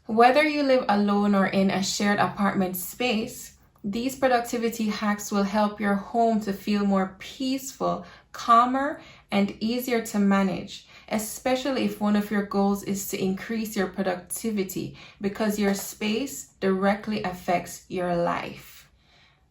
Whether you live alone or in a shared apartment space, these productivity hacks will help your home to feel more peaceful, calmer, and easier to manage, especially if one of your goals is to increase your productivity because your space directly affects your life.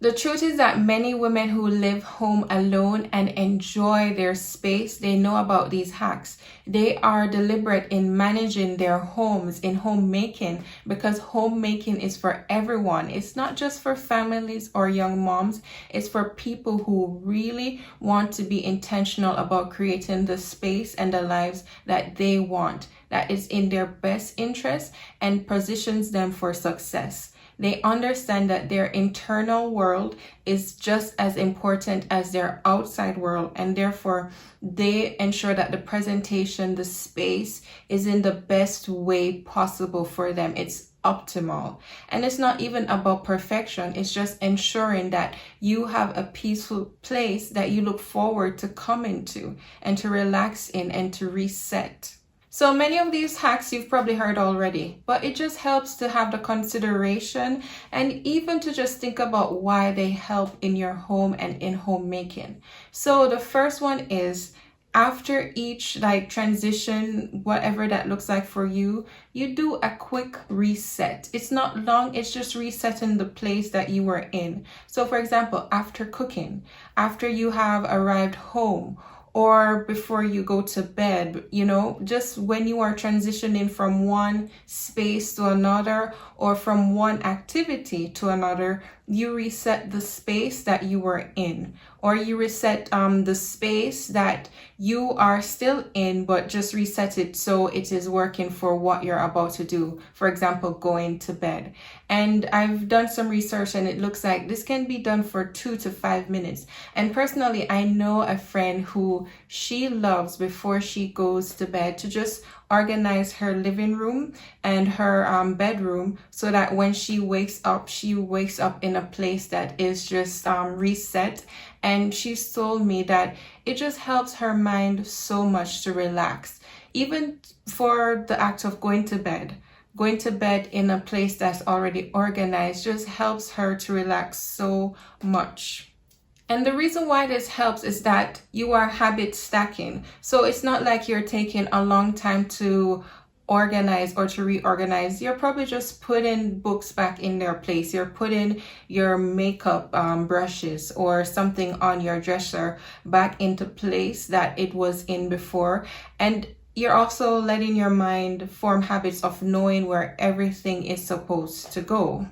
The truth is that many women who live home alone and enjoy their space, they know about these hacks. They are deliberate in managing their homes in homemaking because homemaking is for everyone. It's not just for families or young moms. It's for people who really want to be intentional about creating the space and the lives that they want, that is in their best interest and positions them for success. They understand that their internal world is just as important as their outside world, and therefore they ensure that the presentation, the space, is in the best way possible for them. It's optimal. And it's not even about perfection. It's just ensuring that you have a peaceful place that you look forward to coming to and to relax in and to reset. So many of these hacks you've probably heard already, but it just helps to have the consideration and even to just think about why they help in your home and in homemaking. So the first one is after each transition, whatever that looks like for you, you do a quick reset. It's not long, it's just resetting the place that you were in. So for example, after cooking, after you have arrived home, or before you go to bed, just when you are transitioning from one space to another or from one activity to another, you reset the space that you were in, or you reset the space that you are still in, but just reset it so it is working for what you're about to do. For example, going to bed. And I've done some research and it looks like this can be done for 2 to 5 minutes. And personally, I know a friend who she loves before she goes to bed to just organize her living room and her bedroom so that when she wakes up in a place that is just reset. And she's told me that it just helps her mind so much to relax. Even for the act of going to bed in a place that's already organized just helps her to relax so much. And the reason why this helps is that you are habit stacking. So it's not like you're taking a long time to organize or to reorganize. You're probably just putting books back in their place. You're putting your makeup brushes or something on your dresser back into place that it was in before. And you're also letting your mind form habits of knowing where everything is supposed to go.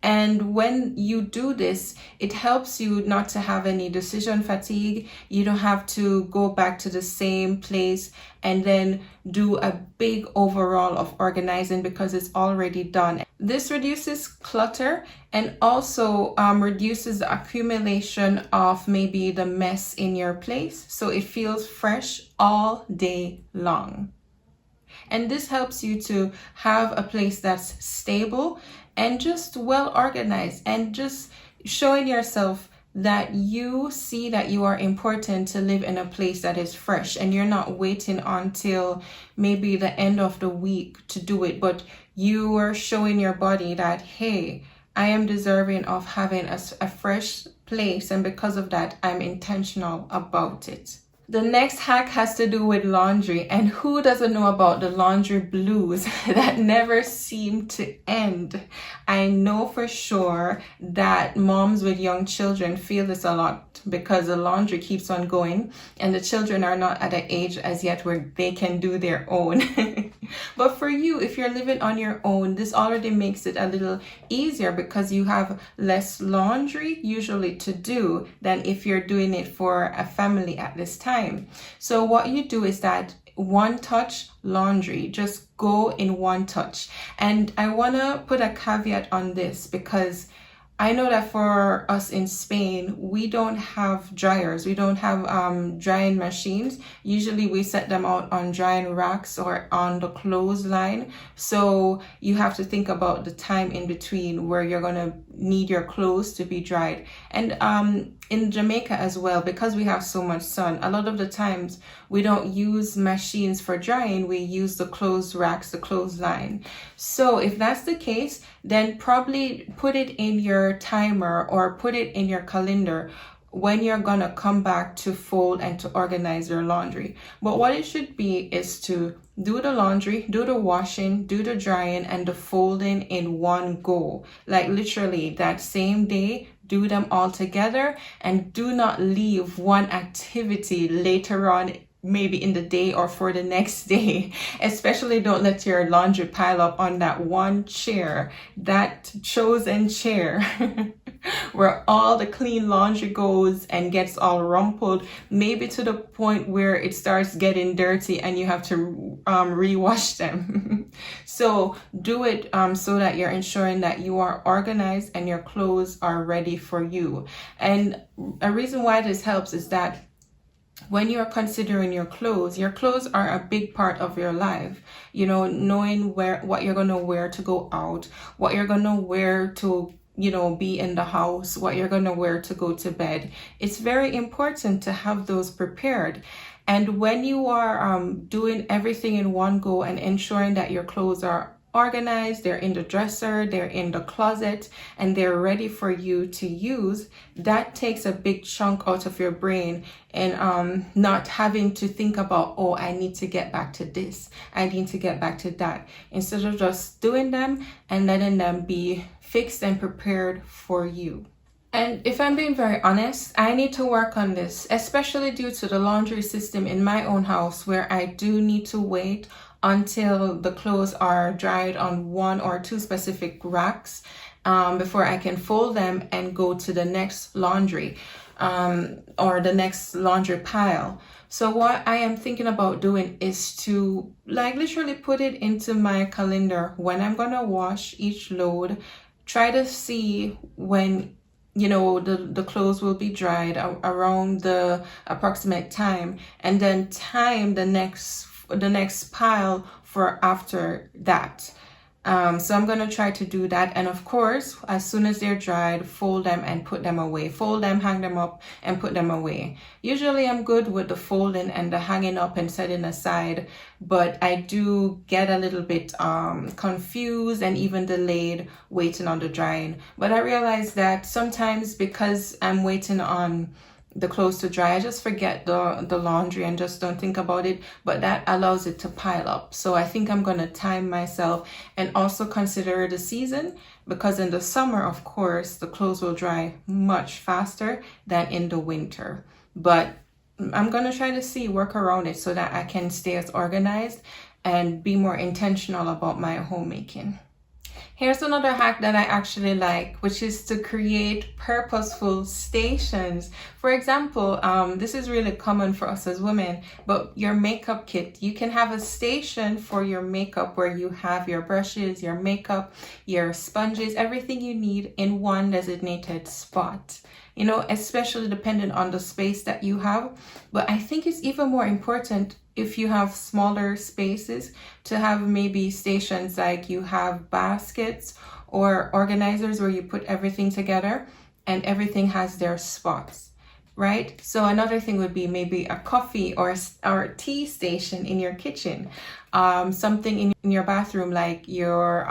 And when you do this, it helps you not to have any decision fatigue. You don't have to go back to the same place and then do a big overhaul of organizing because it's already done. This reduces clutter and also reduces the accumulation of maybe the mess in your place. So it feels fresh all day long. And this helps you to have a place that's stable and just well organized, and just showing yourself that you see that you are important to live in a place that is fresh, and you're not waiting until maybe the end of the week to do it, but you are showing your body that, hey, I am deserving of having a fresh place, and because of that, I'm intentional about it. The next hack has to do with laundry, and who doesn't know about the laundry blues that never seem to end? I know for sure that moms with young children feel this a lot because the laundry keeps on going and the children are not at an age as yet where they can do their own. But for you, if you're living on your own, this already makes it a little easier because you have less laundry usually to do than if you're doing it for a family at this time. So what you do is that one touch laundry, just go in one touch. And I want to put a caveat on this because I know that for us in Spain, we don't have dryers. We don't have drying machines. Usually we set them out on drying racks or on the clothesline. So you have to think about the time in between where you're gonna need your clothes to be dried. And in Jamaica as well, because we have so much sun, a lot of the times we don't use machines for drying. We use the clothes racks, the clothesline. So if that's the case, then probably put it in your timer or put it in your calendar when you're gonna come back to fold and to organize your laundry. But what it should be is to do the laundry, do the washing, do the drying, and the folding in one go. Like literally that same day, do them all together, and do not leave one activity later on, maybe in the day or for the next day. Especially don't let your laundry pile up on that one chair, that chosen chair where all the clean laundry goes and gets all rumpled, maybe to the point where it starts getting dirty and you have to rewash them. So do it so that you're ensuring that you are organized and your clothes are ready for you. And a reason why this helps is that when you're considering your clothes are a big part of your life. You know, knowing what you're going to wear to go out, what you're going to wear to, you know, be in the house, what you're going to wear to go to bed. It's very important to have those prepared. And when you are doing everything in one go and ensuring that your clothes are organized, they're in the dresser, they're in the closet, and they're ready for you to use, that takes a big chunk out of your brain, and not having to think about, oh, I need to get back to this, I need to get back to that, instead of just doing them and letting them be fixed and prepared for you. And if I'm being very honest, I need to work on this, especially due to the laundry system in my own house, where I do need to wait until the clothes are dried on one or two specific racks before I can fold them and go to the next laundry or the next laundry pile. So what I am thinking about doing is to like literally put it into my calendar when I'm gonna wash each load, try to see when, you know, the clothes will be dried around the approximate time, and then time the next pile for after that. So I'm going to try to do that. And of course, as soon as they're dried, fold them and put them away. Fold them, hang them up, and put them away. Usually I'm good with the folding and the hanging up and setting aside, but I do get a little bit confused and even delayed waiting on the drying. But I realize that sometimes because I'm waiting on the clothes to dry, I just forget the laundry and just don't think about it, but that allows it to pile up. So I think I'm going to time myself and also consider the season, because in the summer, of course, the clothes will dry much faster than in the winter. But I'm going to try to work around it so that I can stay as organized and be more intentional about my homemaking. Here's another hack that I actually like, which is to create purposeful stations. For example, this is really common for us as women, but your makeup kit, you can have a station for your makeup where you have your brushes, your makeup, your sponges, everything you need in one designated spot. You know, especially depending on the space that you have. But I think it's even more important if you have smaller spaces to have maybe stations like you have baskets or organizers where you put everything together and everything has their spots, right? So another thing would be maybe a coffee or tea station in your kitchen, something in your bathroom like your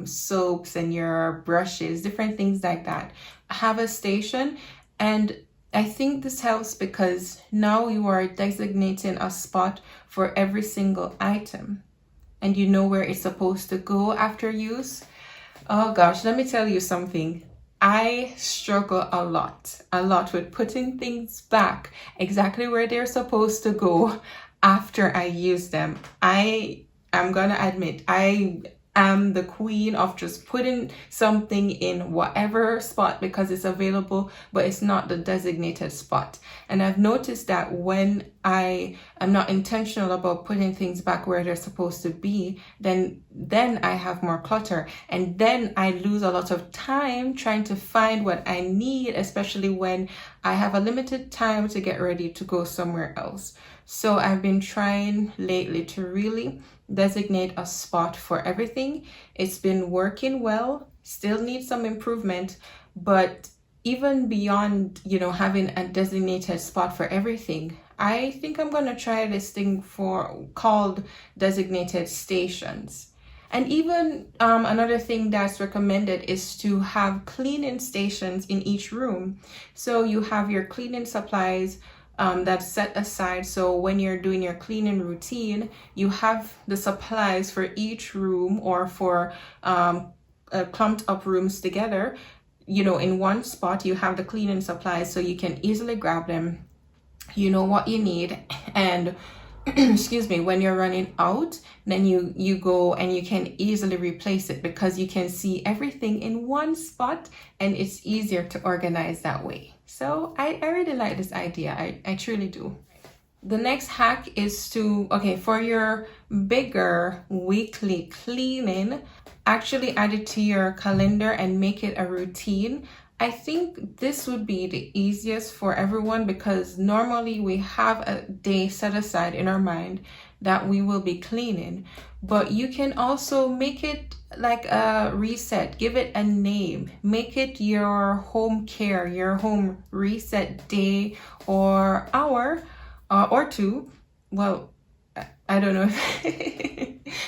soaps and your brushes, different things like that. Have a station. And I think this helps because now you are designating a spot for every single item and you know where it's supposed to go after use. Oh gosh, let me tell you something. I struggle a lot with putting things back exactly where they're supposed to go after I use them. I am gonna admit, I am the queen of just putting something in whatever spot because it's available, but it's not the designated spot. And I've noticed that when I am not intentional about putting things back where they're supposed to be, then I have more clutter, and then I lose a lot of time trying to find what I need, especially when I have a limited time to get ready to go somewhere else. So I've been trying lately to really designate a spot for everything. It's been working well, still needs some improvement, but even beyond, having a designated spot for everything, I think I'm going to try this thing called designated stations. And even another thing that's recommended is to have cleaning stations in each room. So you have your cleaning supplies that's set aside. So when you're doing your cleaning routine, you have the supplies for each room, or for clumped up rooms together. In one spot, you have the cleaning supplies so you can easily grab them. You know what you need, and excuse me, when you're running out, then you go and you can easily replace it, because you can see everything in one spot and it's easier to organize that way. So I really like this idea. I truly do. The next hack is for your bigger weekly cleaning, actually add it to your calendar and make it a routine. I think this would be the easiest for everyone, because normally we have a day set aside in our mind that we will be cleaning, but you can also make it like a reset, give it a name, make it your home care, your home reset day or hour or two. Well, I don't know,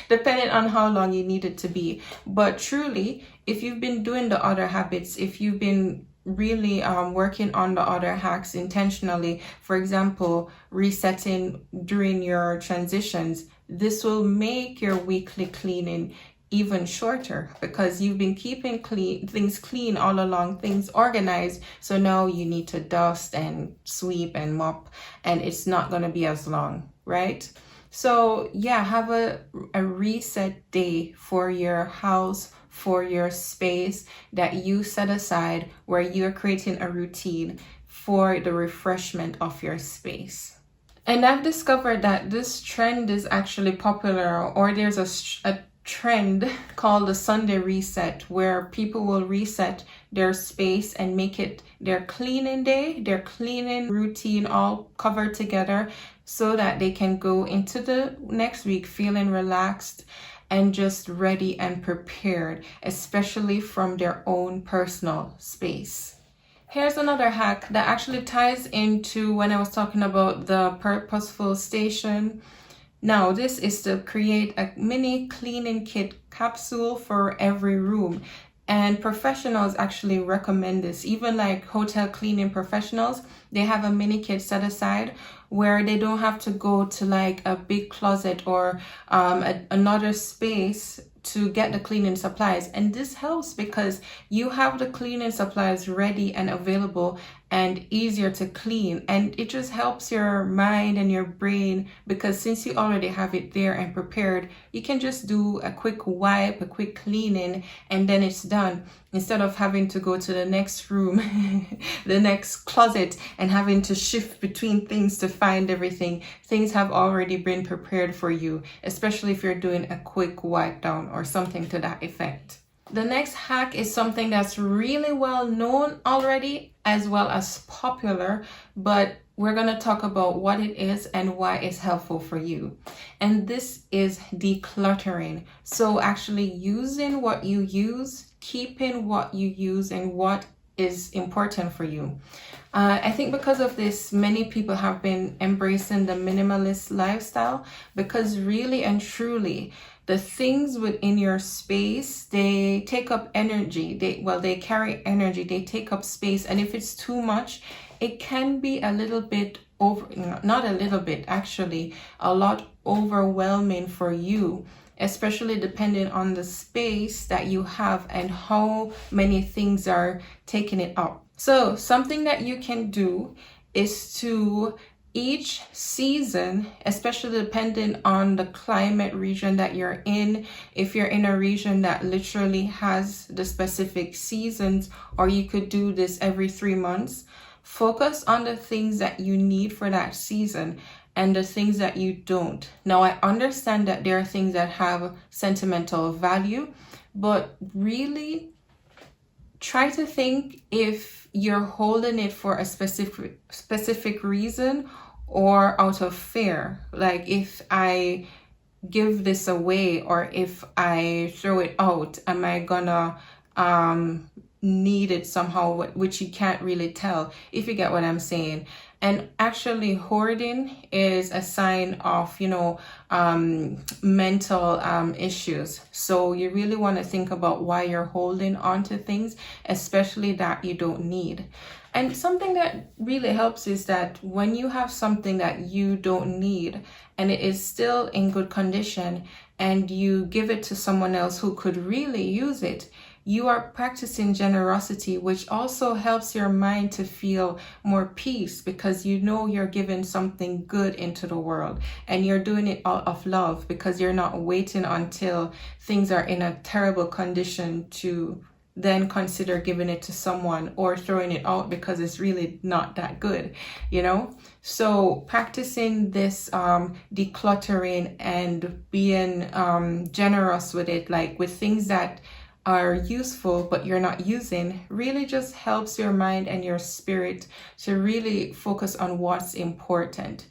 depending on how long you need it to be. But truly, if you've been doing the other habits, if you've been really working on the other hacks intentionally, for example, resetting during your transitions, this will make your weekly cleaning even shorter, because you've been keeping things clean all along, things organized. So now you need to dust and sweep and mop, and it's not going to be as long, right? So yeah, have a reset day for your house, for your space that you set aside, where you're creating a routine for the refreshment of your space. And I've discovered that this trend is actually popular, or there's a trend called the Sunday reset, where people will reset their space and make it their cleaning day, their cleaning routine, all covered together, so that they can go into the next week feeling relaxed and just ready and prepared, especially from their own personal space. Here's another hack that actually ties into when I was talking about the Purposeful station. Now, this is to create a mini cleaning kit capsule for every room. And professionals actually recommend this. Even like hotel cleaning professionals, they have a mini kit set aside where they don't have to go to like a big closet or another space to get the cleaning supplies. And this helps because you have the cleaning supplies ready and available and easier to clean, and it just helps your mind and your brain, because since you already have it there and prepared, you can just do a quick wipe, a quick cleaning, and then it's done, instead of having to go to the next room the next closet and having to shift between things to find everything. Things have already been prepared for you, especially if you're doing a quick wipe down or something to that effect. The next hack is something that's really well known already, as well as popular, but we're going to talk about what it is and why it's helpful for you. And this is decluttering. So actually using what you use, keeping what you use, and what is important for you. I think because of this, many people have been embracing the minimalist lifestyle, because really and truly, the things within your space, they take up energy. They carry energy, they take up space. And if it's too much, it can be a little bit not a little bit, actually, a lot overwhelming for you, especially depending on the space that you have and how many things are taking it up. So something that you can do is to each season, especially depending on the climate region that you're in, if you're in a region that literally has the specific seasons, or you could do this every 3 months, focus on the things that you need for that season and the things that you don't. Now, I understand that there are things that have sentimental value, but really try to think if you're holding it for a specific reason or out of fear. Like, if I give this away or if I throw it out, am I gonna need it somehow, which you can't really tell, if you get what I'm saying. And actually, hoarding is a sign of, mental issues. So you really want to think about why you're holding on to things, especially that you don't need. And something that really helps is that when you have something that you don't need and it is still in good condition and you give it to someone else who could really use it, you are practicing generosity, which also helps your mind to feel more peace, because you know you're giving something good into the world and you're doing it out of love, because you're not waiting until things are in a terrible condition to then consider giving it to someone or throwing it out because it's really not that good, So practicing this decluttering and being generous with it, like with things that are useful but you're not using, really just helps your mind and your spirit to really focus on what's important.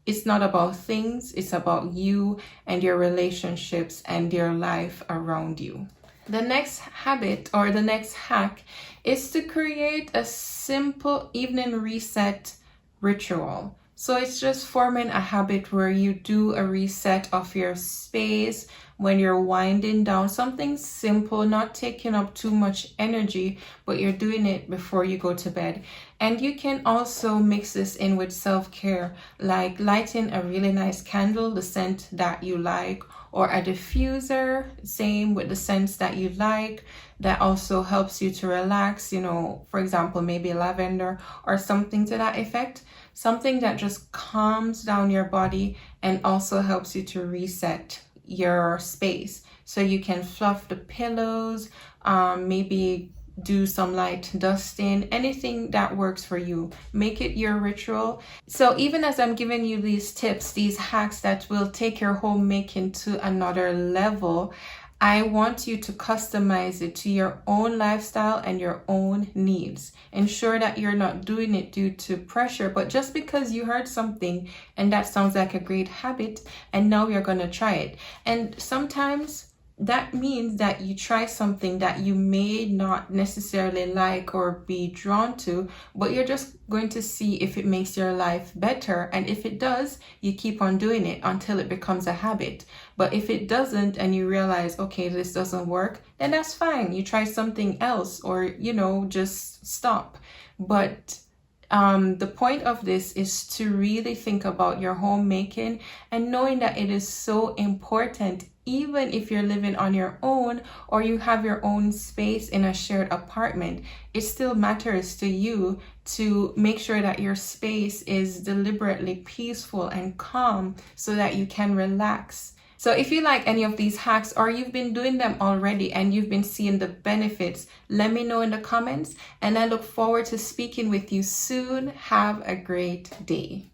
It's not about things, it's about you and your relationships and your life around you. The next habit or the next hack is to create a simple evening reset ritual. So it's just forming a habit where you do a reset of your space when you're winding down. Something simple, not taking up too much energy, but you're doing it before you go to bed. And you can also mix this in with self-care, like lighting a really nice candle, the scent that you like, or a diffuser, same with the scents that you like, that also helps you to relax, for example, maybe lavender or something to that effect. Something that just calms down your body and also helps you to reset your space. So you can fluff the pillows, maybe do some light dusting, anything that works for you. Make it your ritual. So even as I'm giving you these tips, these hacks that will take your homemaking to another level, I want you to customize it to your own lifestyle and your own needs. Ensure that you're not doing it due to pressure, but just because you heard something and that sounds like a great habit and now you're going to try it. And sometimes that means that you try something that you may not necessarily like or be drawn to, but you're just going to see if it makes your life better. And if it does, you keep on doing it until it becomes a habit. But if it doesn't and you realize, okay, this doesn't work, then that's fine. You try something else or, just stop. But the point of this is to really think about your homemaking and knowing that it is so important. Even if you're living on your own or you have your own space in a shared apartment, it still matters to you to make sure that your space is deliberately peaceful and calm so that you can relax. So if you like any of these hacks or you've been doing them already and you've been seeing the benefits, let me know in the comments, and I look forward to speaking with you soon. Have a great day.